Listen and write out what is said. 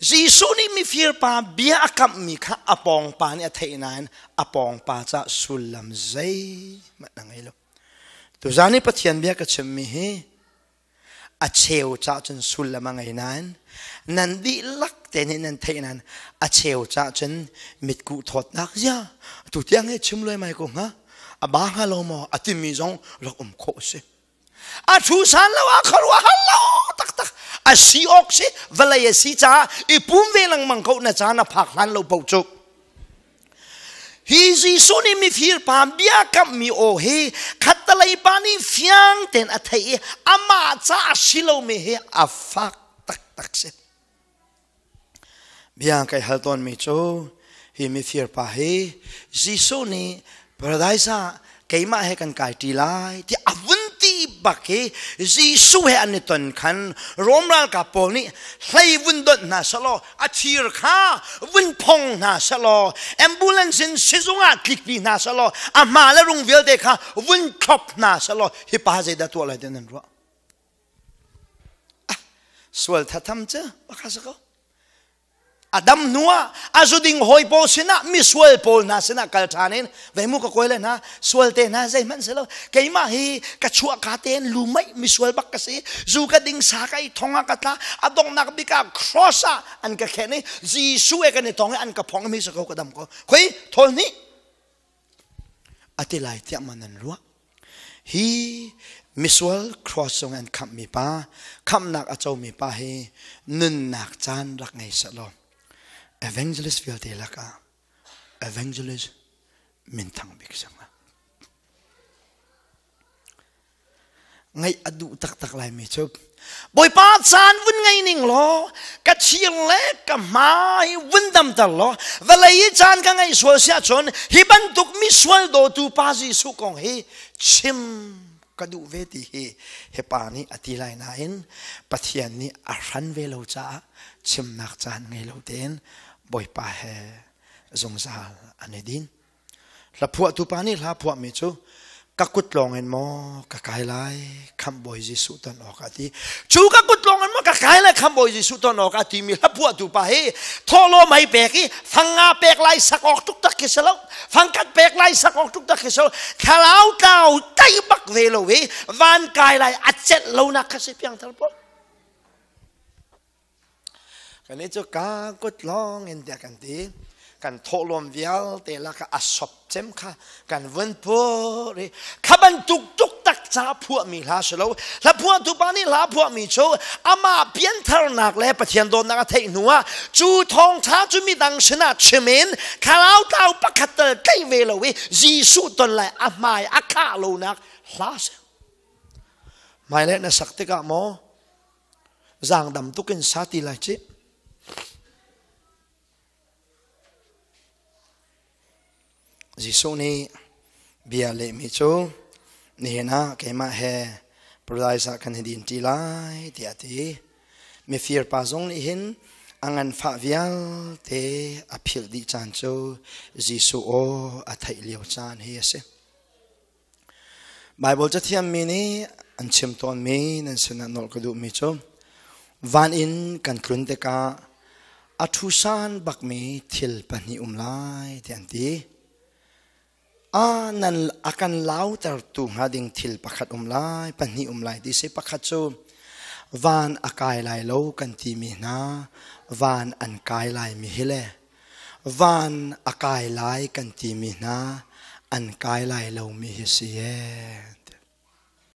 Jisu ni mi fir pa bia akam mi kha apong pa ni athainan apong pa cha sulam zai matangelo tu zani pathian bia ka chem mi he acheu cha chen sulam ngai nan nan di lak te ni nan thainan acheu cha chen mit ku thot nak ja tu tiang he chim loi mai ko nga aba ha lo mo atimi jong lo kho se a thu san lo a kharwa hallo tak tak a si ok se valai si cha I pum ve lang mang ko na cha na phak han lo pau chuk hi Jisu ni mi fir pam bia kam mi o he khatalai pani fiang ten a thai ama cha silo me he a fak tak tak se bia kai halton mi cho hi mi fir pa he Jisu ni paradise Keimah he kan kai ti lai ti avunti bake Jisu he aniton khan romral ka pol ni hlai vundot na salo athir kha vun phong na salo ambulance in sizunga klikpi na salo amala rung vel de kha vun khop na salo hi pa je da to lai den ro swal thatam che bakasako Adam nuwa azuding hoy po sina miswal pol na sina kaltanin vemu ka koile na swalte na zai man selo Keimah hi kachua katen lumai miswal bak kasi zuka ding sakai thonga katla adong nakbika crossa an ka khene Jisu e kan tong an ka phong mi sako kadam ko khoi thoni atilai tia manan ruwa hi miswal crossong an kam mi pa kam nak achau mi pa hi nun nak chan rak ngai salo Evangelist feel te laka evangelist min thang bik sanga ngai adu tak tak lai mi chup boy pa chan vun ngai ning lo ka chiang le ka mai vun dam tal lo valai chan ka ngai swal sia chon hi ban tuk mi swal do tu pa ji su kong he chim kadu veti he pani atilai na in pathian ni aran ve lo cha chim nak chan ngai lo ten boy pa he zongzal anedin la phua tu pani la phua mi chu kakut long en mo ka kai lai kham boy Jisu ton okati chu kakut long en mo ka kai lai kham boy Jisu ton okati mi la phua tu pa he tholo mai peki phanga pek lai sak ok tuk tak kesalo phangkat pek lai sak ok tuk tak kesalo khalau tau tai bak ve lo we van kai lai achet lo na khase piang thal po kan itu kakut long en dia kan ti kan tholom vial te la ka asop chem kha kan vun po ri khaban tuk tuk tak cha phua mi la selo la phua tu pa ni la phua mi cho ama pian thar nak le pathian don na thei nuwa chu thong tha chu mi dang sina chimen khalau tau pakhat kai ve lo we Jisu ton lai amai akha lo nak hlas mai le na sakte ka mo zang dam tukin sati lai chi Jisu ni bia le mi cho Nihin Keimah he paradise kan hedin ti lai ti ati mi fir pa zong Nihin angan fa vial te aphil di chan cho Jisu o athai liao chan he se Bible cha thiam mi ni an chim ton mi nan sena nol ko du mi cho van in kan krun te ka athusan bak mi thil pani umlai ti anti nan akan lau tar tu ngading thil pakhat umlai pani umlai di se pakhat chu van akai lai lo kan ti mi na van an kai lai mi hile van akai lai kan ti mi na an kai lai lo mi hi si